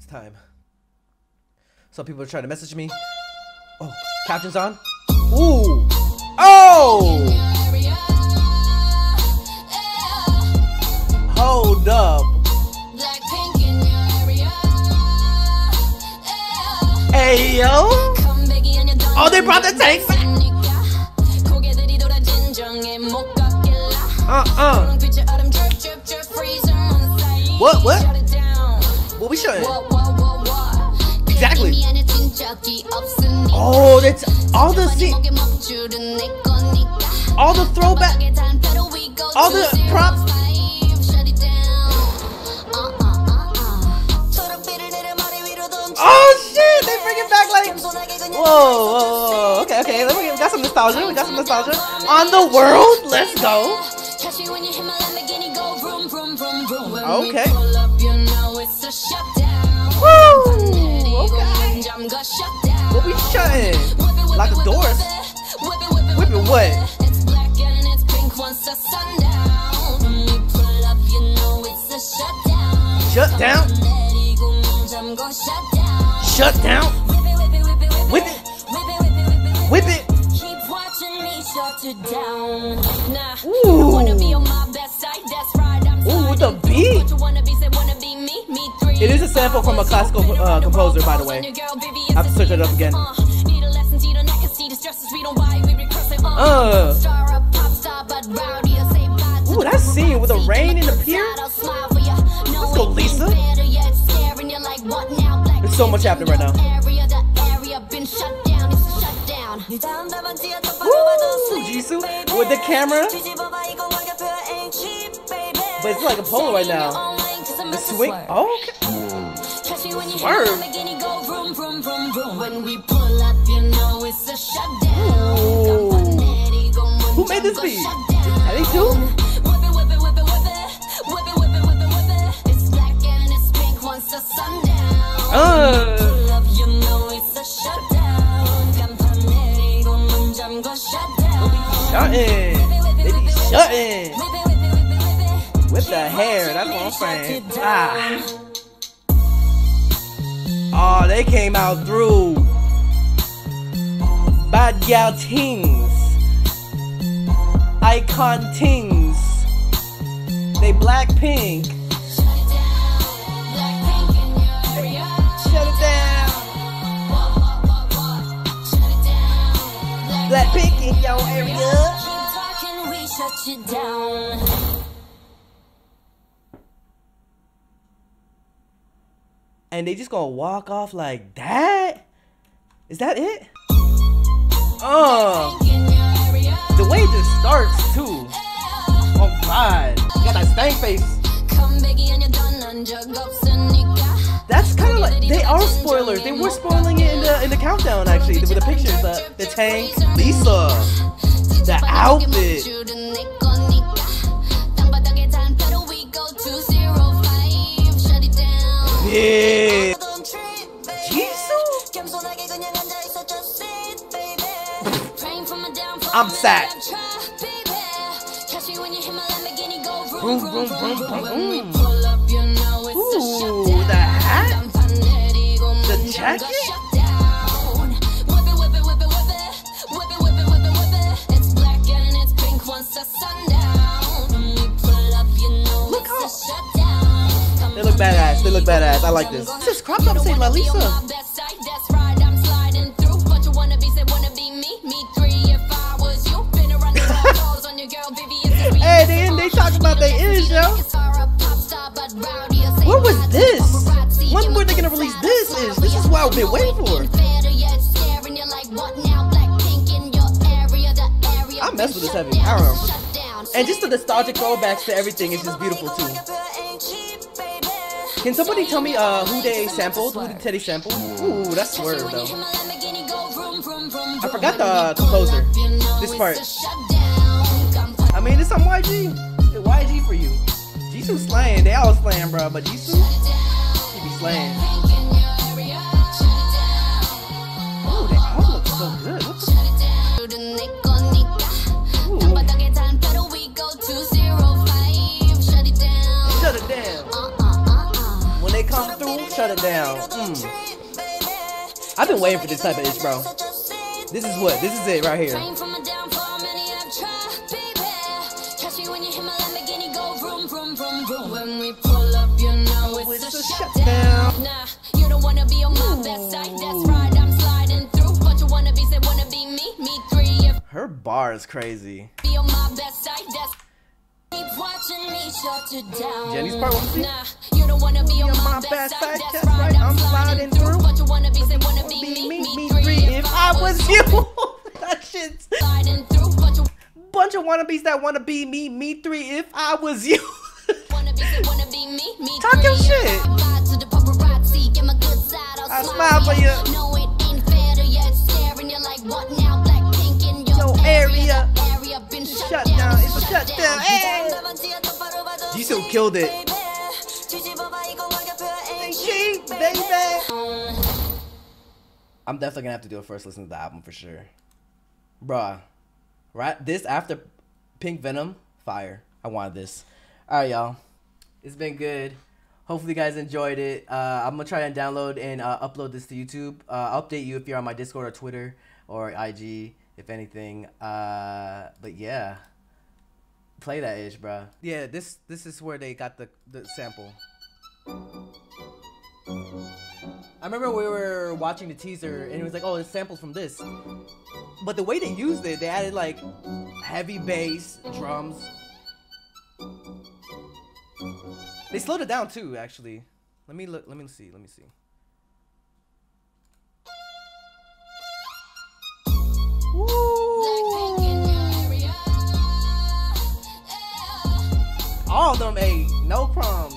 time. Some people are trying to message me. Oh, captions on. Ooh. Oh! Hold up. Hey, yo. Oh, they brought the tank back. What? What we showing? Exactly. Oh, that's all the all the throwback, all the props. Oh shit, they bring it back like, whoa. Okay, we got some nostalgia. On the world, let's go. Okay. Woo! Okay. What we shutting? Like the doors? Whip it what? Shut down. Shut down. Whip it. Whip it. Ooh. Ooh, with the beat. It is a sample from a classical composer, by the way. I have to search it up again. Ooh, that scene with the rain in the pier. Let's go, Lisa. There's so much happening right now. Woo, Jisoo with the camera. But it's like a polo right now. The swing. Oh, okay. Swerve. Ooh. Who made this beat? Eddie too? Shutting. They be shutting. With the hair, that's what I'm saying. Oh, they came out through. Bad gal tings. Icon tings. They BLACKPINK. Shut it down. BLACKPINK in your area. And they just gonna walk off like that? Is that it? The way it just starts too. Oh God, you got that stank face. That's kind of like, they are spoilers. They were spoiling it in the countdown actually with the pictures. The tank, Lisa, the outfit. Yeah. Jisoo? I'm sad. Vroom, vroom, vroom, vroom. Ooh, the hat? The jacket? Look how they look badass. They look badass. I like this. This is cropped up to say La Lisa. Hey, they talk about they is, yo. What was this? When were they gonna release this? This is what I've been waiting for. I mess with this heavy. I don't know. And just the nostalgic throwbacks to everything is just beautiful too. Can somebody tell me who they sampled? Who did Teddy sample? Ooh, that's Swerve though. I forgot the composer. This part. I mean, it's on YG. It's YG for you. Jisoo's slaying. They all slaying, bro. But Jisoo, he be slaying. Oh, they all look so good. What the? Ooh. Shut it down. When they come through, shut it down. I've been waiting for this type of itch, bro. This is what? This is it right here. When we pull up, you know it's a shutdown. Nah, you don't wanna be on my best side. That's right, I'm sliding through. But you wanna be, say wanna be me three. Her bar is crazy. Be on my best side. That's keep watching me shut you down. Jenny's part, what was it? Nah, you don't wanna be on my best side. That's right, I'm sliding through. But you wanna be, say wanna be me three. If I was you. That shit's sliding through. But you bunch of wannabes that wanna be me three. If I was you. Talk your shit. I smile for you. No, it ain't fair to you. It's staring you like what now? BLACKPINK in your area. Been Shut down. It's a shutdown. Hey. Jisoo killed it. Hey, baby. I'm definitely gonna have to do a first listen to the album for sure. Bruh. Right? This after Pink Venom, fire. I wanted this. Alright, y'all. It's been good. Hopefully you guys enjoyed it. I'm gonna try and download and upload this to YouTube. I'll update you if you're on my Discord or Twitter or IG, if anything. But yeah, play that ish, bro. Yeah, this is where they got the sample. I remember we were watching the teaser and it was like, oh, it's samples from this. But the way they used it, they added like heavy bass, drums. They slowed it down too, actually. Let me look. Let me see. All of them ate. No crumbs.